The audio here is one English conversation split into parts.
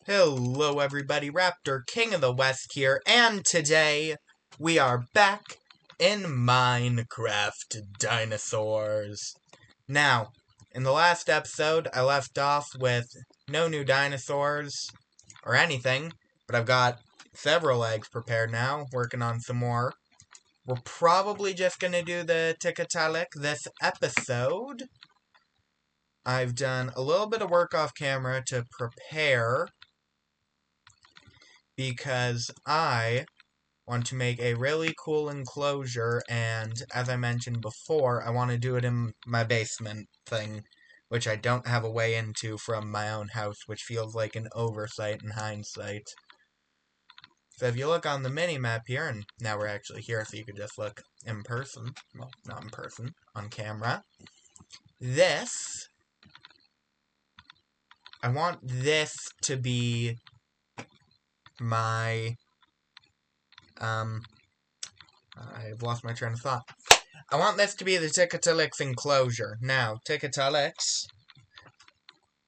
Hello everybody, Raptor King of the West here, and today we are back in Minecraft Dinosaurs. Now, in the last episode, I left off with no new dinosaurs or anything, but I've got several eggs prepared now, working on some more. We're probably just going to do the Tiktaalik this episode. I've done a little bit of work off camera to prepare because I want to make a really cool enclosure, and as I mentioned before, I want to do it in my basement thing, which I don't have a way into from my own house, which feels like an oversight in hindsight. So if you look on the mini-map here, and now we're actually here so you could just look in person, well, not in person, on camera, I want this to be my, I've lost my train of thought. I want this to be the Tiktaalik's enclosure. Now, Tiktaalik's,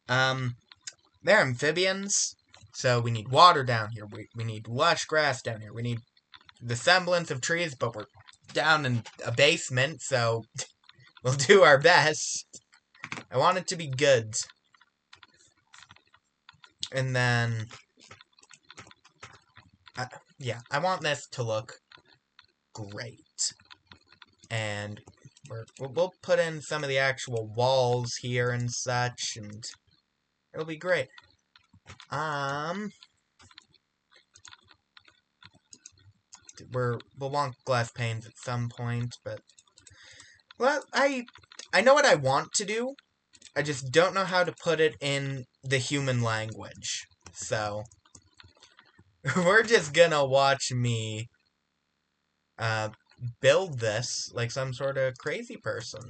they're amphibians, so we need water down here. We need lush grass down here. We need the semblance of trees, but we're down in a basement, so we'll do our best. I want it to be good. And then, yeah, I want this to look great. And we'll put in some of the actual walls here and such, and it'll be great. We'll want glass panes at some point, but well, I know what I want to do. I just don't know how to put it in the human language. So we're just gonna watch me build this like some sort of crazy person.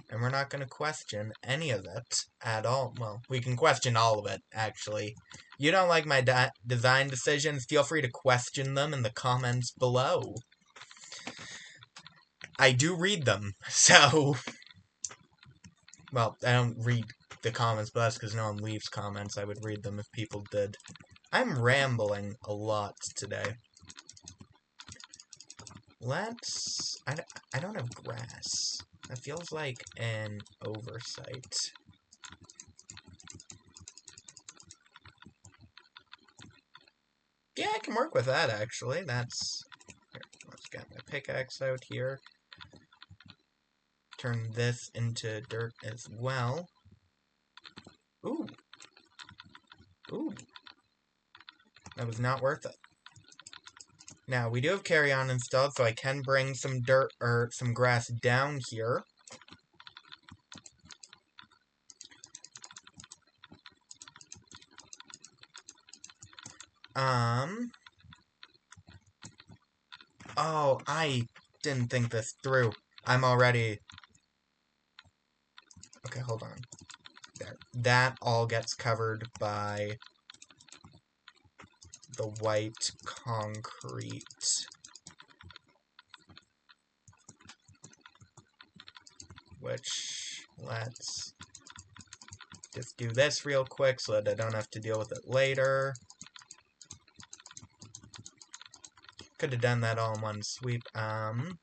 And we're not going to question any of it at all. Well, we can question all of it, actually. You don't like my design decisions, feel free to question them in the comments below. I do read them, so... Well, I don't read the comments, but that's because no one leaves comments. I would read them if people did. I'm rambling a lot today. I don't have grass. That feels like an oversight. Yeah, I can work with that, actually. Here, let's get my pickaxe out here. Turn this into dirt as well. Ooh. Ooh. That was not worth it. Now, we do have carry-on installed, so I can bring some dirt, or some grass down here. Oh, I didn't think this through. I'm already... Okay, hold on. There. That all gets covered by the white concrete. Which, let's just do this real quick so that I don't have to deal with it later. Could have done that all in one sweep, and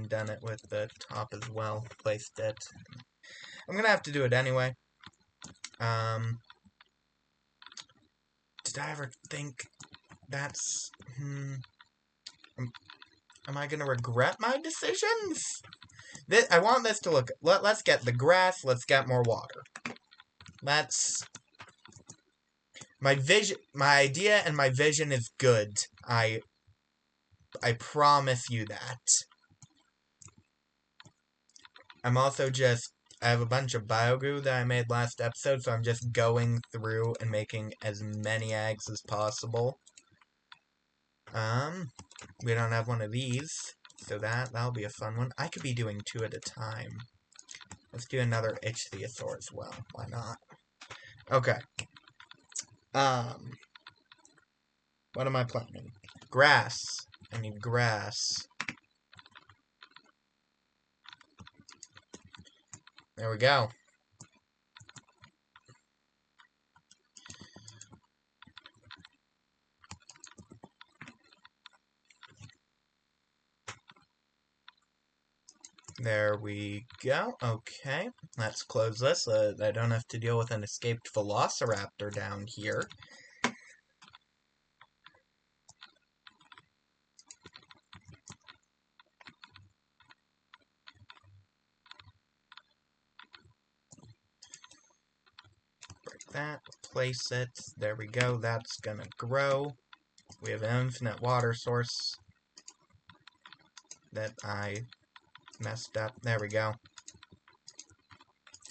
done it with the top as well. Placed it. I'm gonna have to do it anyway. Did I ever think that's... Am I gonna regret my decisions? I want this to look... Let's get the grass, let's get more water. Let's... My idea and my vision is good. I promise you that. I'm also just... I have a bunch of bio-goo that I made last episode, so I'm just going through and making as many eggs as possible. We don't have one of these, so that'll be a fun one. I could be doing 2 at a time. Let's do another ichthyosaur as well. Why not? Okay. What am I planting? Grass. I need grass. There we go. There we go. Okay, let's close this so I don't have to deal with an escaped velociraptor down here. Break that, place it. There we go, that's gonna grow. We have an infinite water source that I messed up. There we go.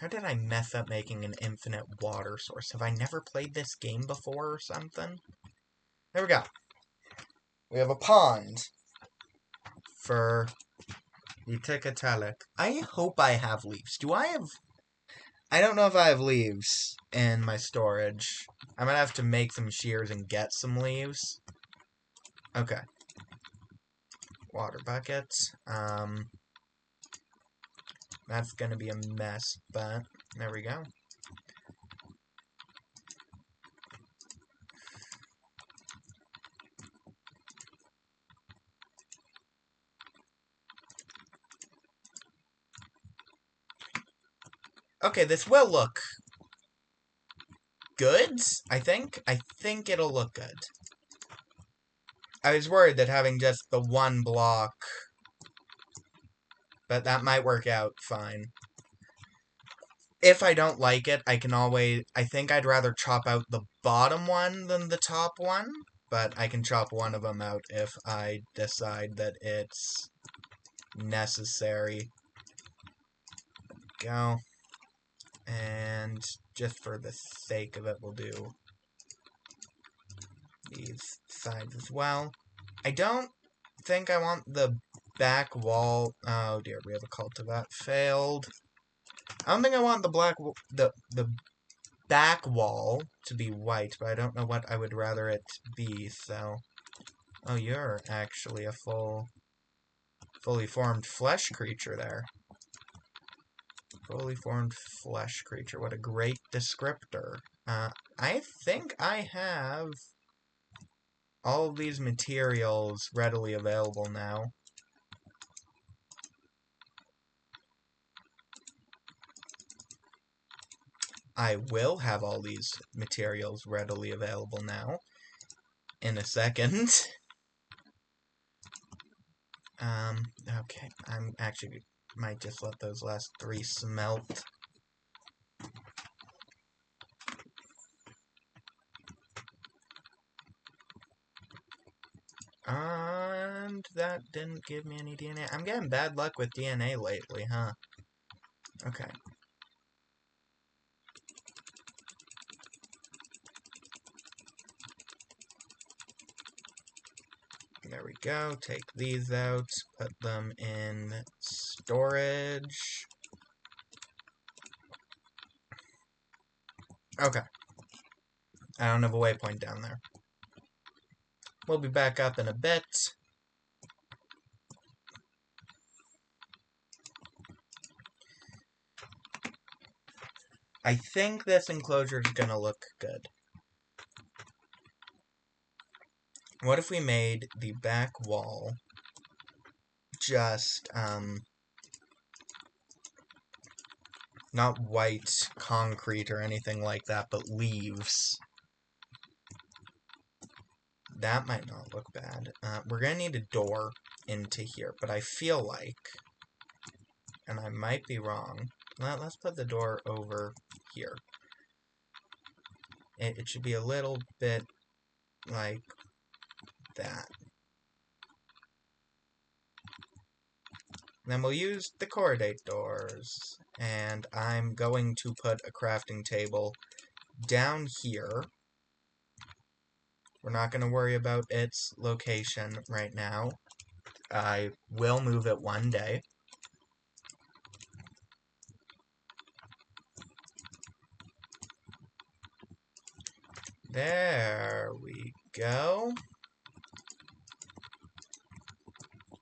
How did I mess up making an infinite water source? Have I never played this game before or something? There we go. We have a pond for the Tikataalik. I hope I have leaves. Do I have... I don't know if I have leaves in my storage. I'm gonna have to make some shears and get some leaves. Okay. Water bucket. That's gonna be a mess, but there we go. Okay, this will look good, I think. I think it'll look good. I was worried that having just the one block, but that might work out fine. If I don't like it, I can always... I think I'd rather chop out the bottom one than the top one, but I can chop one of them out if I decide that it's necessary. Go. And just for the sake of it, we'll do these sides as well. I don't think I want the back wall... Oh dear, we have a cultivat. Failed. I don't think I want the back wall to be white, but I don't know what I would rather it be, so... Oh, you're actually a fully formed flesh creature there. Fully formed flesh creature. What a great descriptor. I think I have all of these materials readily available now. I will have all these materials readily available now. In a second. Okay. I'm actually might just let those last 3 smelt. And that didn't give me any DNA. I'm getting bad luck with DNA lately, huh? Okay. There we go. Take these out. Put them in storage. Okay. I don't have a waypoint down there. We'll be back up in a bit. I think this enclosure is gonna look good. What if we made the back wall just, not white concrete or anything like that, but leaves? That might not look bad. We're gonna need a door into here, but I feel like, and I might be wrong, let's put the door over here. It should be a little bit like that. Then we'll use the corridate doors, and I'm going to put a crafting table down here. We're not going to worry about its location right now. I will move it one day. There we go.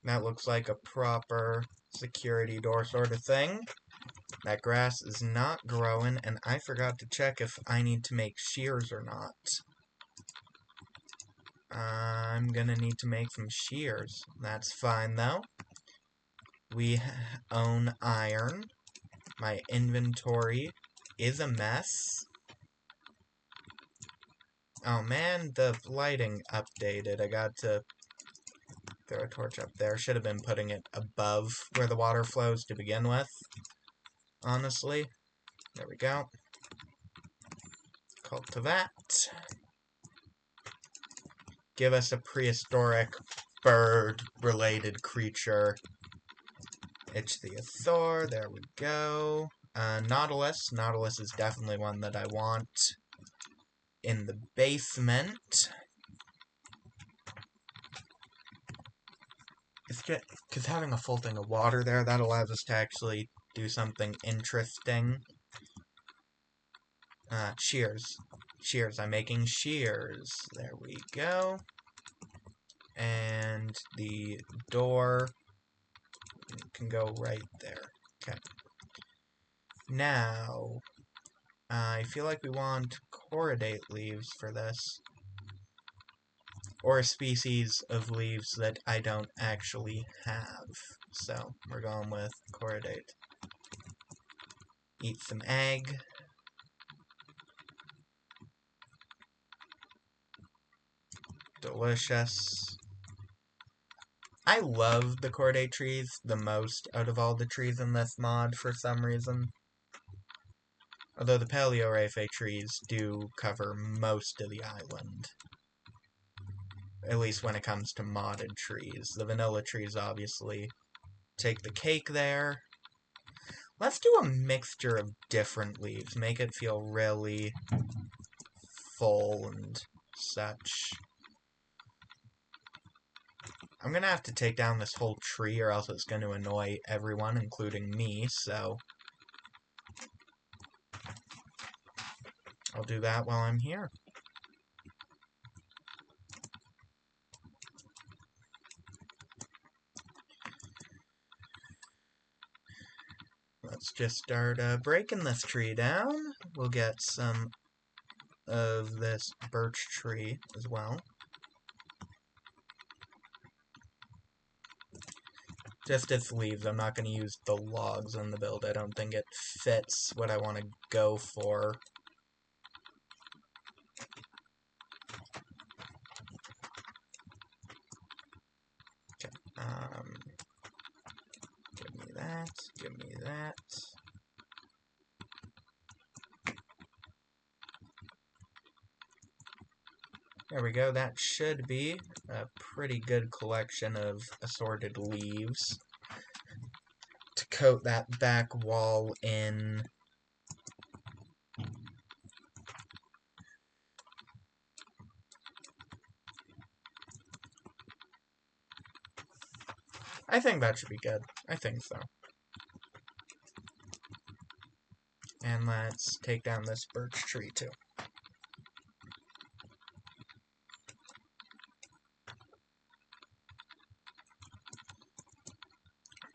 That looks like a proper security door sort of thing. That grass is not growing, and I forgot to check if I need to make shears or not. I'm gonna need to make some shears. That's fine, though. We own iron. My inventory is a mess. Oh man, the lighting updated. I got to throw a torch up there. Should have been putting it above where the water flows to begin with. Honestly. There we go. Cultivate. Give us a prehistoric bird-related creature. Ichthyosaur, there we go. Nautilus. Nautilus is definitely one that I want in the basement. It's good, because having a full thing of water there, that allows us to actually do something interesting. Shears. Shears. I'm making shears. There we go. And the door can go right there. Okay. Now, I feel like we want corydate leaves for this. Or a species of leaves that I don't actually have. So, we're going with corydate. Eat some egg. Delicious. I love the corydate trees the most out of all the trees in this mod for some reason. Although the paleoraphe trees do cover most of the island. At least when it comes to modded trees. The vanilla trees obviously take the cake there. Let's do a mixture of different leaves. Make it feel really full and such. I'm gonna have to take down this whole tree or else it's going to annoy everyone, including me, so I'll do that while I'm here. Let's just start breaking this tree down. We'll get some of this birch tree as well. Just its leaves. I'm not going to use the logs on the build. I don't think it fits what I want to go for. Okay. Give me that. Give me that. There we go. That should be a pretty good collection of assorted leaves to coat that back wall in. I think that should be good. I think so. And let's take down this birch tree too.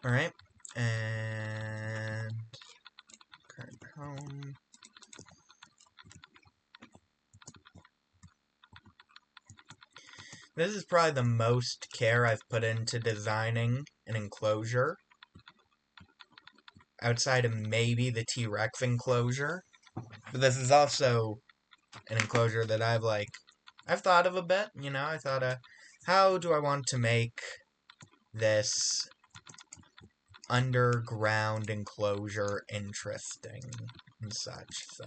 Alright, and current home. This is probably the most care I've put into designing an enclosure. Outside of maybe the T-Rex enclosure. But this is also an enclosure that I've thought of a bit, you know, I thought, how do I want to make this underground enclosure interesting and such, so.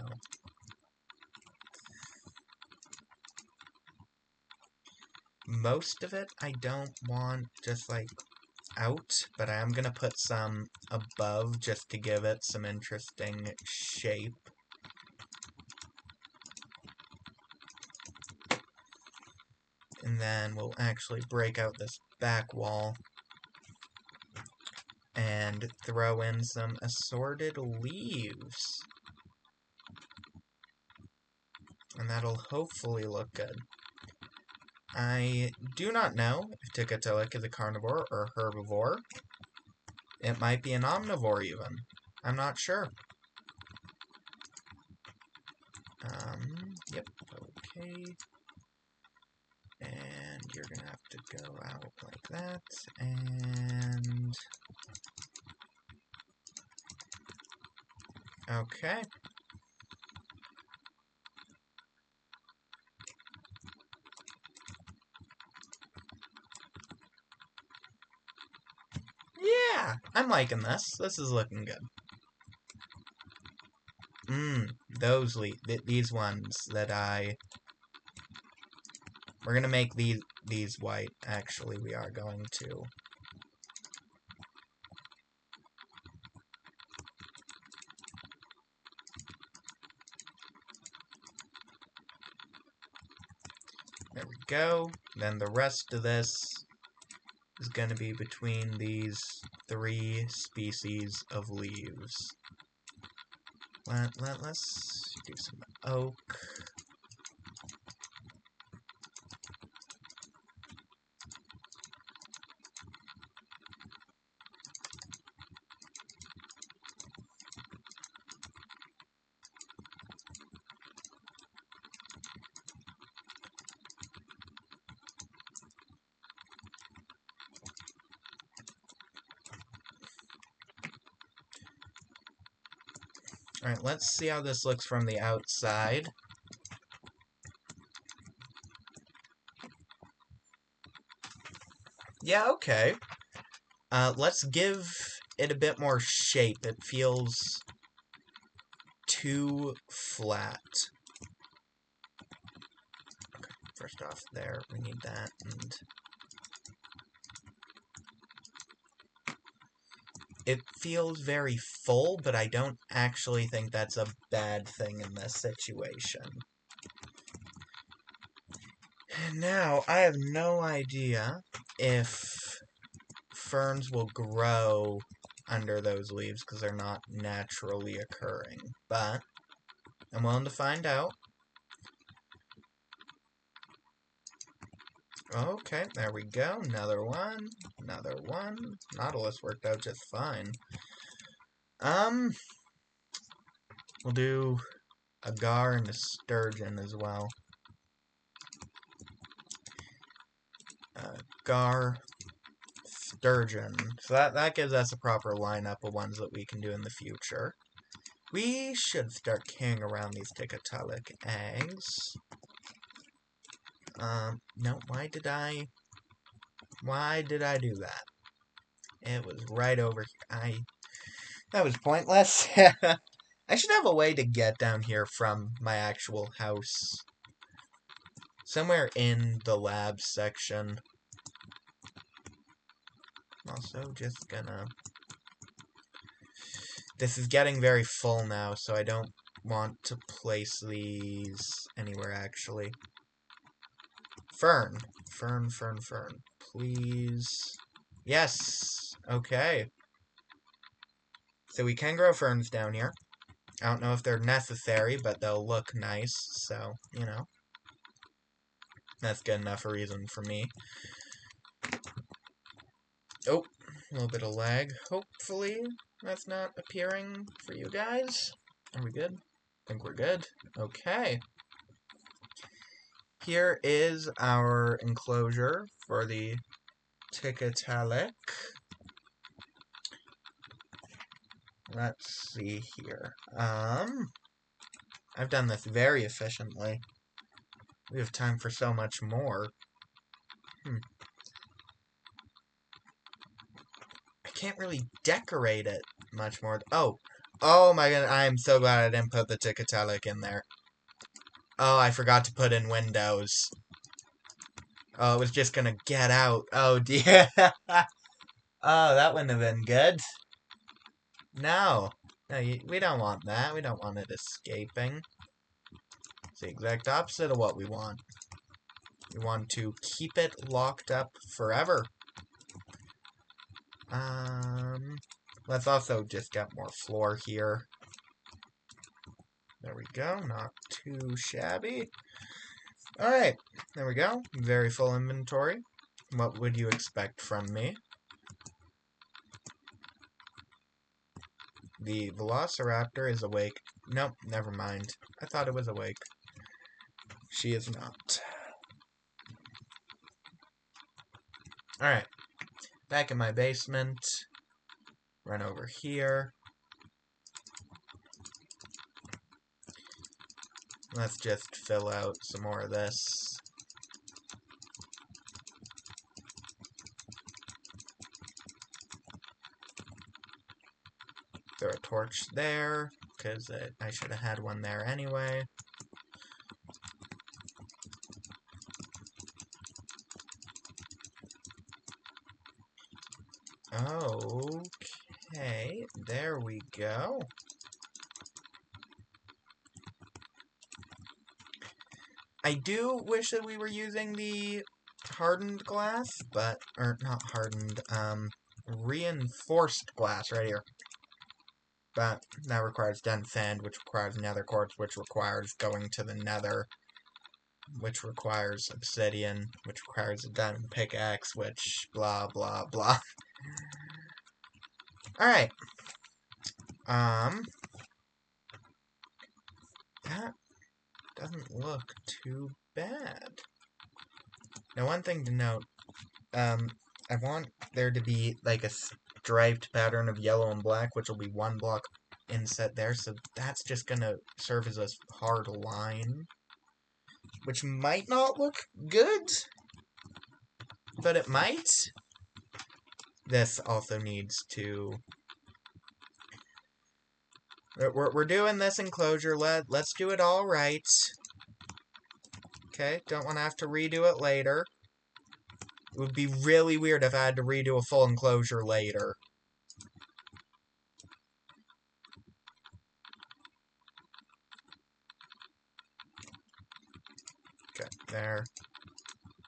Most of it I don't want just out, but I am gonna put some above just to give it some interesting shape. And then we'll actually break out this back wall and throw in some assorted leaves. And that'll hopefully look good. I do not know if Tikataalik is a carnivore or a herbivore. It might be an omnivore even. I'm not sure. Yep, okay. And you're gonna have to go out like that, and... okay. Yeah, I'm liking this. This is looking good. These ones that we're gonna make these white. Actually, we are going to. There we go. Then the rest of this is gonna be between these 3 species of leaves. Let's do some oak. Alright, let's see how this looks from the outside. Yeah, okay. Let's give it a bit more shape. It feels too flat. Okay, first off there, we need that, and... it feels very full, but I don't actually think that's a bad thing in this situation. And now, I have no idea if ferns will grow under those leaves, because they're not naturally occurring. But, I'm willing to find out. Okay, there we go. Another one. Another one. Nautilus worked out just fine. We'll do a gar and a sturgeon as well. Gar, sturgeon. So that gives us a proper lineup of ones that we can do in the future. We should start carrying around these tikataalik eggs. No, why did I do that? It was right over here. That was pointless. I should have a way to get down here from my actual house. Somewhere in the lab section. Also, just gonna... this is getting very full now, so I don't want to place these anywhere, actually. Fern. Fern. Please. Yes! Okay. So we can grow ferns down here. I don't know if they're necessary, but they'll look nice, so, you know. That's good enough a reason for me. Oh, a little bit of lag. Hopefully that's not appearing for you guys. Are we good? I think we're good. Okay. Here is our enclosure for the tikataalik. Let's see here. I've done this very efficiently. We have time for so much more. I can't really decorate it much more. Oh my god, I am so glad I didn't put the tikataalik in there. Oh, I forgot to put in windows. Oh, it was just gonna get out. Oh dear. Oh, that wouldn't have been good. No. No, we don't want that. We don't want it escaping. It's the exact opposite of what we want. We want to keep it locked up forever. Let's also just get more floor here. There we go. Not too shabby. Alright. There we go. Very full inventory. What would you expect from me? The velociraptor is awake. Nope, never mind. I thought it was awake. She is not. Alright. Back in my basement. Run over here. Let's just fill out some more of this. Throw a torch there, because I should have had one there anyway. Okay, there we go. I do wish that we were using the hardened glass, but, or not hardened, reinforced glass right here. But that requires dense sand, which requires nether quartz, which requires going to the nether, which requires obsidian, which requires a diamond pickaxe, which blah blah blah. Alright. That doesn't look too bad. Now, one thing to note, I want there to be like a striped pattern of yellow and black, which will be one block inset there, so that's just gonna serve as a hard line, which might not look good, but it might. This also needs to... We're doing this enclosure, let's do it all right. Okay, don't want to have to redo it later. It would be really weird if I had to redo a full enclosure later. Okay,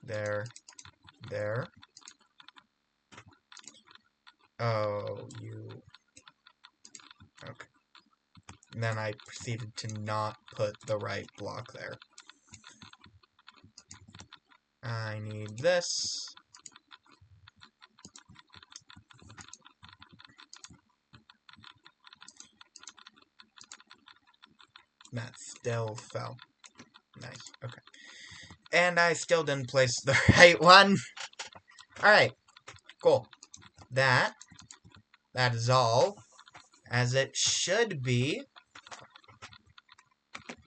there. Oh, you... Okay. And then I proceeded to not put the right block there. I need this. That still fell. Nice, okay. And I still didn't place the right one. Alright, cool. That is all as it should be.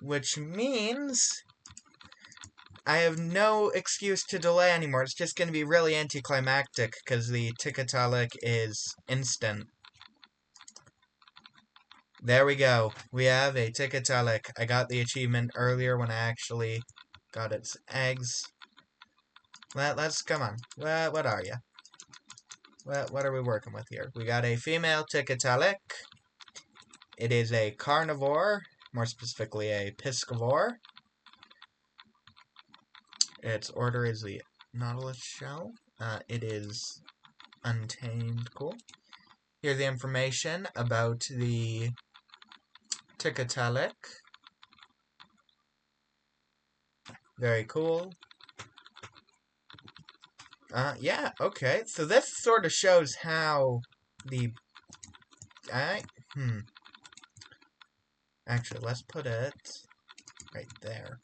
Which means I have no excuse to delay anymore. It's just going to be really anticlimactic because the Tikataalik is instant. There we go. We have a Tikataalik. I got the achievement earlier when I actually got its eggs. Let's come on. What are you? What are we working with here? We got a female Tikataalik. It is a carnivore, more specifically a piscivore. Its order is the Nautilus shell. It is untamed. Cool. Here's the information about the Tikataalik. Very cool. Yeah, okay. So this sort of shows how the... Actually, let's put it right there.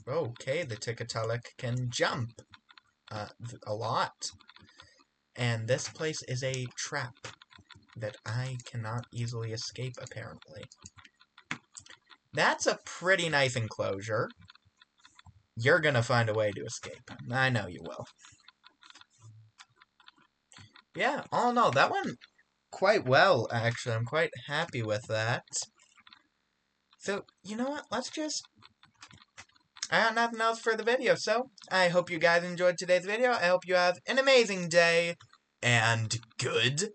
Okay, the Tikataalik can jump a lot. And this place is a trap that I cannot easily escape, apparently. That's a pretty nice enclosure. You're gonna find a way to escape. I know you will. Yeah, all in all, that went quite well, actually. I'm quite happy with that. So, you know what? Let's just... I have nothing else for the video, so I hope you guys enjoyed today's video. I hope you have an amazing day, and goodbye.